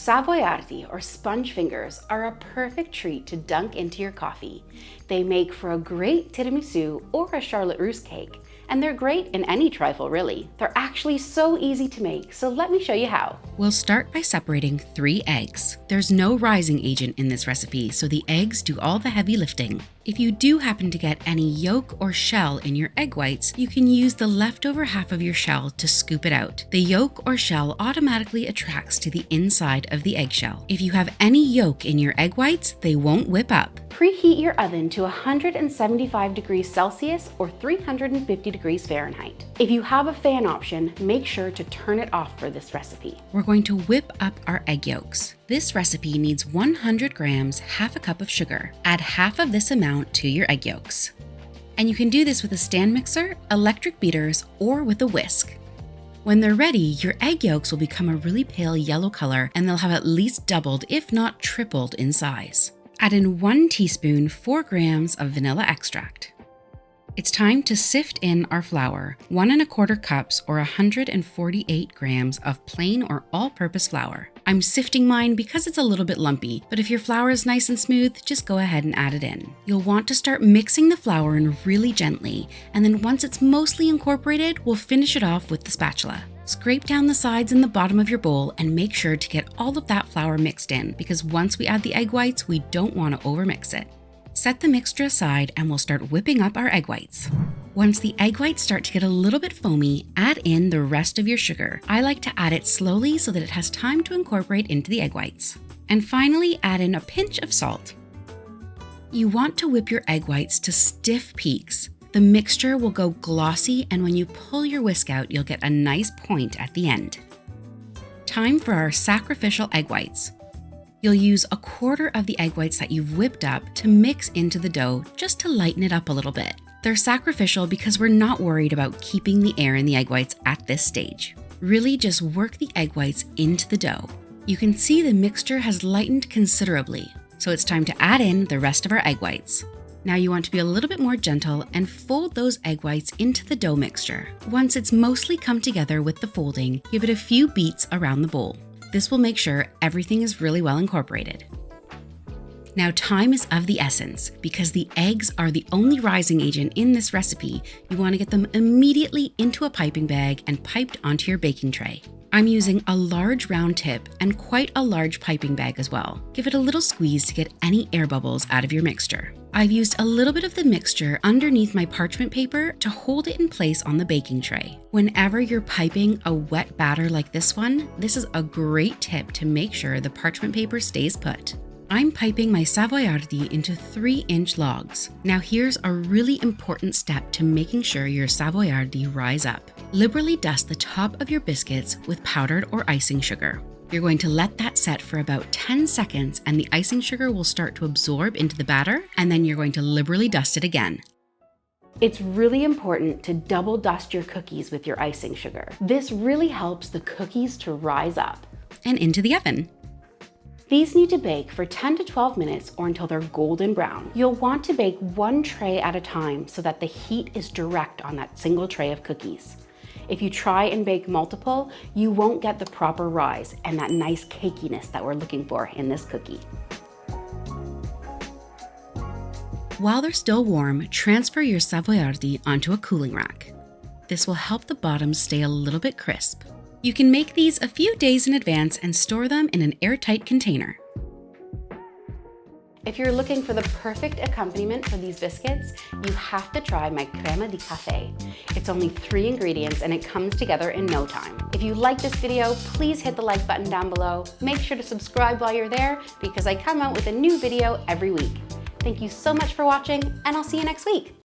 Savoiardi or sponge fingers are a perfect treat to dunk into your coffee. They make for a great tiramisu or a Charlotte Russe cake, and they're great in any trifle really. They're actually so easy to make, so let me show you how. We'll start by separating 3 eggs. There's no rising agent in this recipe, so the eggs do all the heavy lifting. If you do happen to get any yolk or shell in your egg whites, you can use the leftover half of your shell to scoop it out. The yolk or shell automatically attracts to the inside of the eggshell. If you have any yolk in your egg whites, they won't whip up. Preheat your oven to 175 degrees Celsius or 350 degrees Fahrenheit. If you have a fan option, make sure to turn it off for this recipe. We're going to whip up our egg yolks. This recipe needs 100 grams, half a cup of sugar. Add half of this amount to your egg yolks. And you can do this with a stand mixer, electric beaters, or with a whisk. When they're ready, your egg yolks will become a really pale yellow color and they'll have at least doubled, if not tripled in size. Add in 1 teaspoon, 4 grams of vanilla extract. It's time to sift in our flour, 1 1/4 cups or 148 grams of plain or all-purpose flour. I'm sifting mine because it's a little bit lumpy, but if your flour is nice and smooth, just go ahead and add it in. You'll want to start mixing the flour in really gently, and then once it's mostly incorporated, we'll finish it off with the spatula. Scrape down the sides and the bottom of your bowl and make sure to get all of that flour mixed in, because once we add the egg whites, we don't want to overmix it. Set the mixture aside and we'll start whipping up our egg whites. Once the egg whites start to get a little bit foamy, add in the rest of your sugar. I like to add it slowly so that it has time to incorporate into the egg whites. And finally, add in a pinch of salt. You want to whip your egg whites to stiff peaks. The mixture will go glossy, and when you pull your whisk out, you'll get a nice point at the end. Time for our sacrificial egg whites. You'll use 1/4 of the egg whites that you've whipped up to mix into the dough just to lighten it up a little bit. They're sacrificial because we're not worried about keeping the air in the egg whites at this stage. Really just work the egg whites into the dough. You can see the mixture has lightened considerably, so it's time to add in the rest of our egg whites. Now you want to be a little bit more gentle and fold those egg whites into the dough mixture. Once it's mostly come together with the folding, give it a few beats around the bowl. This will make sure everything is really well incorporated. Now time is of the essence. Because the eggs are the only rising agent in this recipe, you want to get them immediately into a piping bag and piped onto your baking tray. I'm using a large round tip and quite a large piping bag as well. Give it a little squeeze to get any air bubbles out of your mixture. I've used a little bit of the mixture underneath my parchment paper to hold it in place on the baking tray. Whenever you're piping a wet batter like this one, this is a great tip to make sure the parchment paper stays put. I'm piping my Savoiardi into 3-inch logs. Now here's a really important step to making sure your Savoiardi rise up. Liberally dust the top of your biscuits with powdered or icing sugar. You're going to let that set for about 10 seconds and the icing sugar will start to absorb into the batter, and then you're going to liberally dust it again. It's really important to double dust your cookies with your icing sugar. This really helps the cookies to rise up. And into the oven. These need to bake for 10 to 12 minutes or until they're golden brown. You'll want to bake 1 tray at a time so that the heat is direct on that single tray of cookies. If you try and bake multiple, you won't get the proper rise and that nice cakiness that we're looking for in this cookie. While they're still warm, transfer your Savoiardi onto a cooling rack. This will help the bottoms stay a little bit crisp. You can make these a few days in advance and store them in an airtight container. If you're looking for the perfect accompaniment for these biscuits, you have to try my crema di caffè. It's only 3 ingredients and it comes together in no time. If you like this video, please hit the like button down below. Make sure to subscribe while you're there because I come out with a new video every week. Thank you so much for watching, and I'll see you next week.